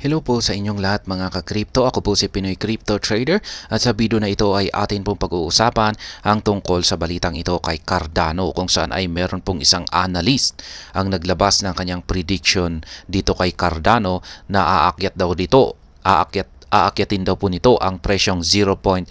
Hello po sa inyong lahat mga ka-crypto. Ako po si Pinoy Crypto Trader at sa video na ito ay atin pong pag-uusapan ang tungkol sa balitang ito kay Cardano kung saan ay meron pong isang analyst ang naglabas ng kanyang prediction dito kay Cardano na aakyatin daw po nito ang presyong $0.75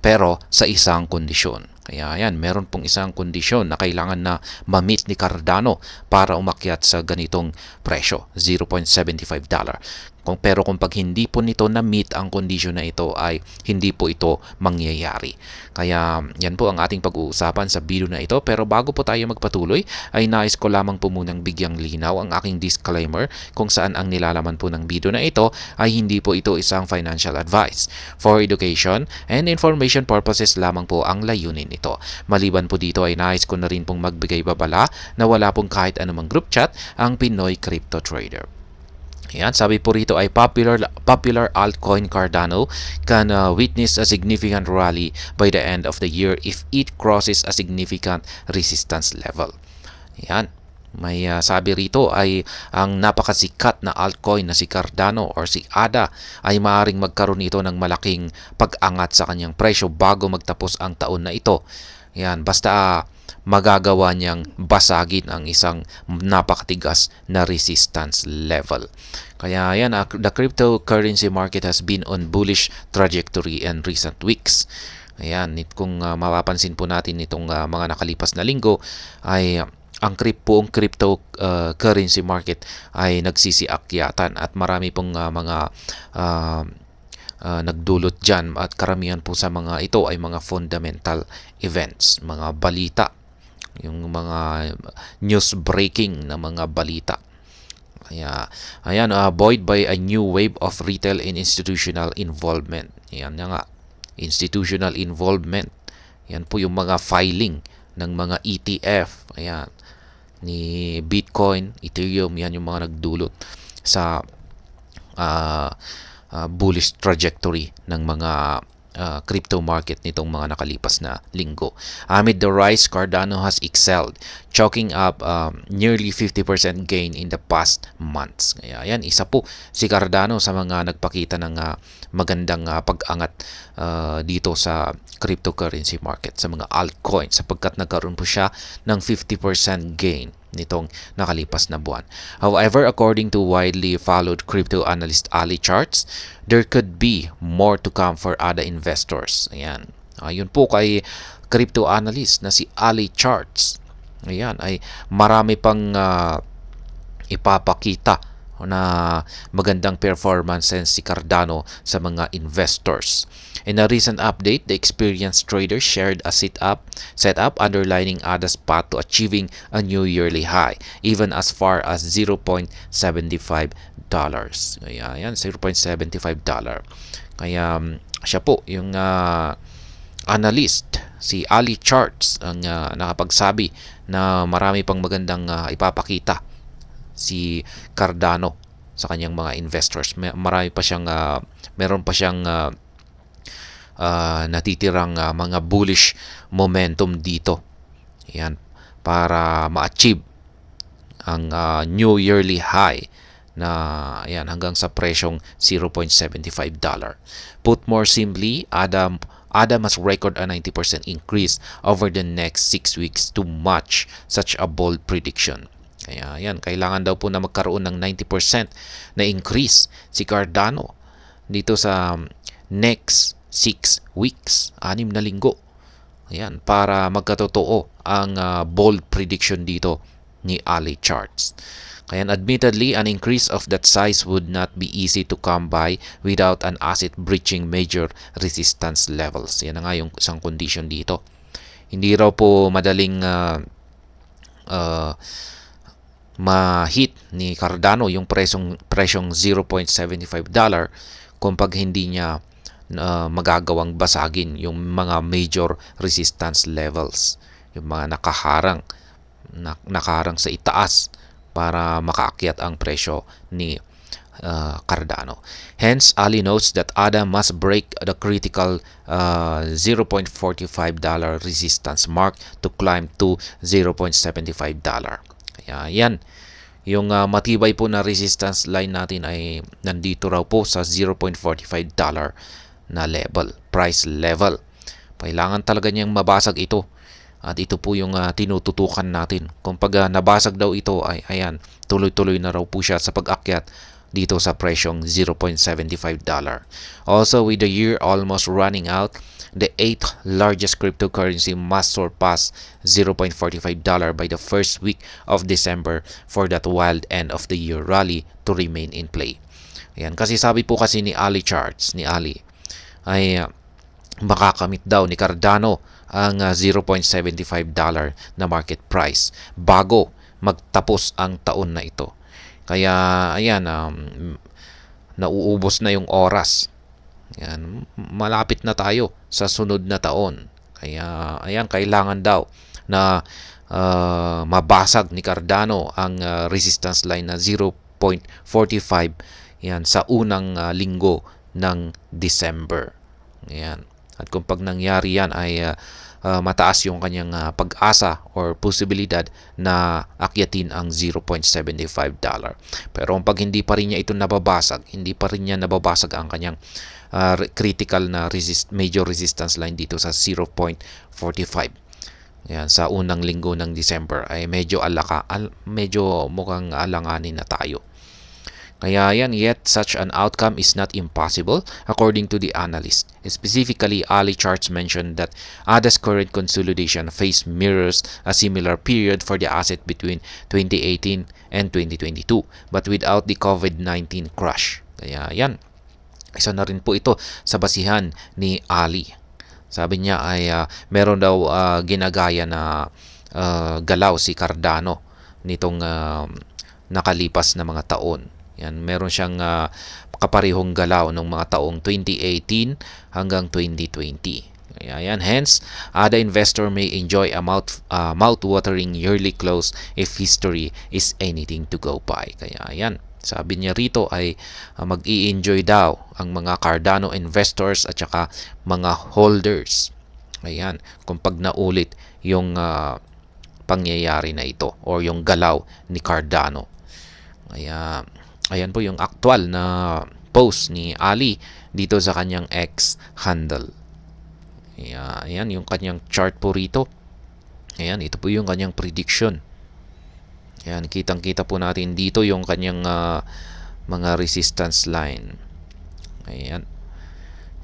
pero sa isang kondisyon. Kaya yan, meron pong isang kondisyon na kailangan na ma-meet ni Cardano para umakyat sa ganitong presyo, $0.75. Pero kung pag hindi po nito na-meet ang kondisyon na ito ay hindi po ito mangyayari. Kaya yan po ang ating pag-uusapan sa video na ito. Pero bago po tayo magpatuloy ay nais ko lamang po munang bigyang linaw ang aking disclaimer kung saan ang nilalaman po ng video na ito ay hindi po ito isang financial advice. For education and information purposes lamang po ang layunin nito. Maliban po dito ay nais ko na rin pong magbigay babala na wala pong kahit anumang group chat ang Pinoy Crypto Trader. Yan, sabi po rito ay popular altcoin Cardano can witness a significant rally by the end of the year if it crosses a significant resistance level. Yan. May sabi rito ay ang napakasikat na altcoin na si Cardano or si ADA ay maaaring magkaroon ito ng malaking pag-angat sa kanyang presyo bago magtapos ang taon na ito. Yan, basta magagawa niyang basagin ang isang napakatigas na resistance level. Kaya yan, the cryptocurrency market has been on bullish trajectory in recent weeks. Ayan, kung mapapansin po natin itong mga nakalipas na linggo ay ang cryptocurrency market ay nagsisiakyatan at marami pong mga nagdulot dyan at karamihan po sa mga ito ay mga fundamental events, mga balita, yung mga news breaking na mga balita. Kaya, ayan, buoyed by a new wave of retail and institutional involvement. Ayan nga, institutional involvement. Yan po yung mga filing ng mga ETF. Ayan, ni Bitcoin, Ethereum, yan yung mga nagdulot sa bullish trajectory ng mga crypto market nitong mga nakalipas na linggo. Amid the rise, Cardano has excelled, chalking up nearly 50% gain in the past months. Kaya yan, isa po si Cardano sa mga nagpakita ng magandang pag-angat dito sa cryptocurrency market, sa mga altcoins, sapagkat nagkaroon po siya ng 50% gain nitong nakalipas na buwan. However, according to widely followed crypto analyst Ali Charts, there could be more to come for other investors. Ayan. Ayun po kay crypto analyst na si Ali Charts. Ayan, ay marami pang ipapakita na magandang performance si Cardano sa mga investors. In a recent update, the experienced trader shared a setup underlining ADA's path to achieving a new yearly high, even as far as $0.75. Kaya yan, $0.75. Kaya siya po yung analyst, si Ali Charts, ang nakapagsabi na marami pang magandang ipapakita si Cardano sa kanyang mga investors. Marami pa siyang meron pa siyang natitirang mga bullish momentum dito. Yan, para ma-achieve ang new yearly high na yan hanggang sa presyong $0.75. Put more simply, ADA must record a 90% increase over the next 6 weeks to match such a bold prediction. Kaya yan, kailangan daw po na magkaroon ng 90% na increase si Cardano dito sa next 6 weeks, 6 na linggo. Ayan, para magkatotoo ang bold prediction dito ni Ali Charts. Kaya admittedly, an increase of that size would not be easy to come by without an asset breaching major resistance levels. Yan na nga yung isang condition dito. Hindi raw po madaling ma-hit ni Cardano yung presyong $0.75 kung pag hindi niya magagawang basagin yung mga major resistance levels, yung mga nakaharang sa itaas para makaakyat ang presyo ni Cardano. Hence, Ali notes that ADA must break the critical $0.45 resistance mark to climb to $0.75. Kaya yan, Yung matibay po na resistance line natin ay nandito raw po sa $0.45 na level, price level. Kailangan talaga niyang mabasag ito. At ito po yung tinututukan natin. Kung pag nabasag daw ito ay ayan, tuloy-tuloy na raw po siya sa pag-akyat dito sa presyong $0.75. Also, with the year almost running out, the 8th largest cryptocurrency must surpass $0.45 by the first week of December for that wild end of the year rally to remain in play. Ayan, kasi sabi po kasi ni Ali Charts, ni Ali, ay makakamit daw ni Cardano ang $0.75 na market price bago magtapos ang taon na ito. Kaya ayan, nauubos na yung oras. Ayan, malapit na tayo sa sunod na taon. Kaya ayan, kailangan daw na mabasag ni Cardano ang resistance line na 0.45 yan sa unang linggo ng December. Ayan. At kung pag nangyari yan ay mataas yung kanyang pag-asa or posibilidad na akyatin ang $0.75. Pero kung pag hindi pa rin niya ito nababasag, hindi pa rin niya nababasag ang kanyang critical na major resistance line dito sa 0.45. Yan, sa unang linggo ng December ay medyo mukhang alanganin na tayo. Kaya yan, yet such an outcome is not impossible according to the analyst. Specifically, Ali Charts mentioned that ADA's current consolidation phase mirrors a similar period for the asset between 2018 and 2022 but without the COVID-19 crash. Kaya yan, isa na rin po ito sa basihan ni Ali. Sabi niya ay meron daw ginagaya na galaw si Cardano nitong nakalipas na mga taon. Yan, meron siyang kaparehong galaw ng mga taong 2018 hanggang 2020. Kaya yan, hence, ADA investor may enjoy a mouth-watering yearly close if history is anything to go by. Kaya yan, sabi niya rito ay mag-i-enjoy daw ang mga Cardano investors at saka mga holders. Ayan, kung pag naulit yung pangyayari na ito or yung galaw ni Cardano. Kaya ayan po yung actual na post ni Ali dito sa kanyang X handle. Ayan yung kanyang chart po rito. Ayan, ito po yung kanyang prediction. Ayan, kitang-kita po natin dito yung kanyang mga resistance line. Ayan.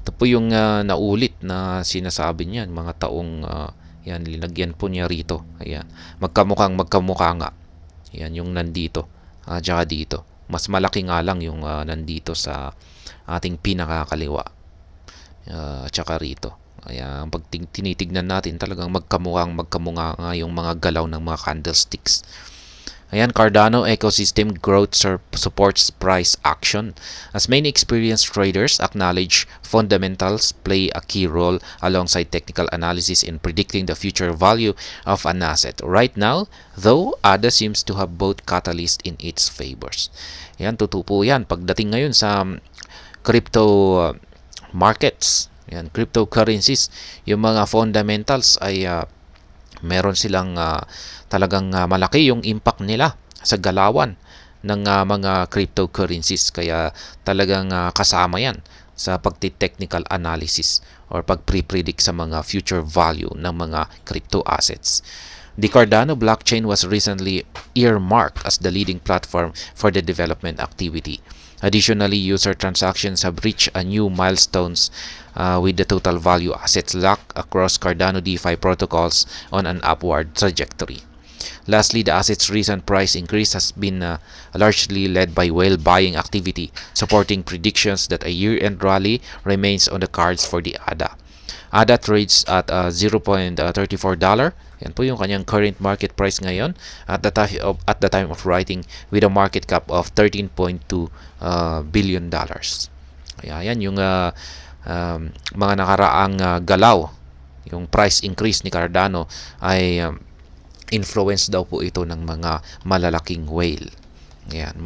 Ito po yung naulit na sinasabi niya, mga taong yan, linagyan po niya rito. Ayan, magkamukha nga. Ayan, yung nandito. Tsaka dito. Mas malaki nga lang yung nandito sa ating pinakakaliwa. Tsaka rito. Kaya pag tinitignan natin talagang magkamukha nga yung mga galaw ng mga candlesticks. Ayan, Cardano ecosystem growth supports price action. As many experienced traders acknowledge, fundamentals play a key role alongside technical analysis in predicting the future value of an asset. Right now, though, ADA seems to have both catalysts in its favors. Ayan, totoo po yan. Pagdating ngayon sa crypto markets, ayan, cryptocurrencies, yung mga fundamentals ay meron silang talagang malaki yung impact nila sa galawan ng mga cryptocurrencies. Kaya talagang kasama yan sa pagti-technical analysis or pag-pre-predict sa mga future value ng mga crypto assets. The Cardano blockchain was recently earmarked as the leading platform for the development activity. Additionally, user transactions have reached a new milestones with the total value assets locked across Cardano DeFi protocols on an upward trajectory. Lastly, the asset's recent price increase has been largely led by whale buying activity, supporting predictions that a year-end rally remains on the cards for the ADA. ADA trades at $0.34. Yan po yung kanyang current market price ngayon at the time of writing with a market cap of $13.2 billion. Kaya yan yung mga nakaraang galaw, yung price increase ni Cardano ay influence daw po ito ng mga malalaking whale. Ayan,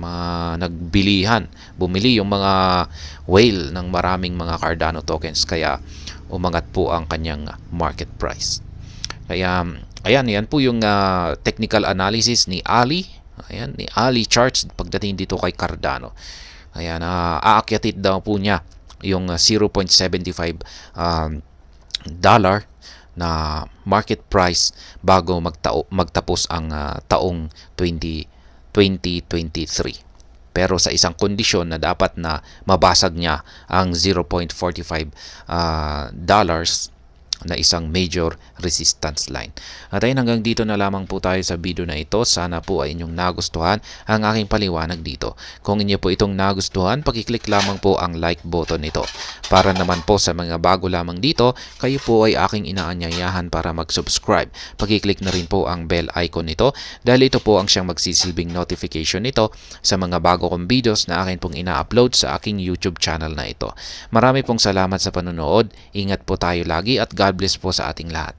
bumili yung mga whale ng maraming mga Cardano tokens kaya umangat po ang kanyang market price. Kaya ayan, yan po yung technical analysis ni Ali Ayan, ni Ali Charts pagdating dito kay Cardano. Ayan, aakyatit daw po niya yung 0.75 dollar na market price bago magtapos ang taong 2023. Pero sa isang kondisyon na dapat na mabasag niya ang 0.45 dollars na isang major resistance line. At ayun, hanggang dito na lamang po tayo sa video na ito. Sana po ay inyong nagustuhan ang aking paliwanag dito. Kung inyo po itong nagustuhan, pakiclick lamang po ang like button nito. Para naman po sa mga bago lamang dito, kayo po ay aking inaanyayahan para mag-subscribe. Pakiclick na rin po ang bell icon nito dahil ito po ang siyang magsisilbing notification nito sa mga bago kong videos na akin pong ina-upload sa aking YouTube channel na ito. Marami pong salamat sa panonood. Ingat po tayo lagi at God bless po sa ating lahat.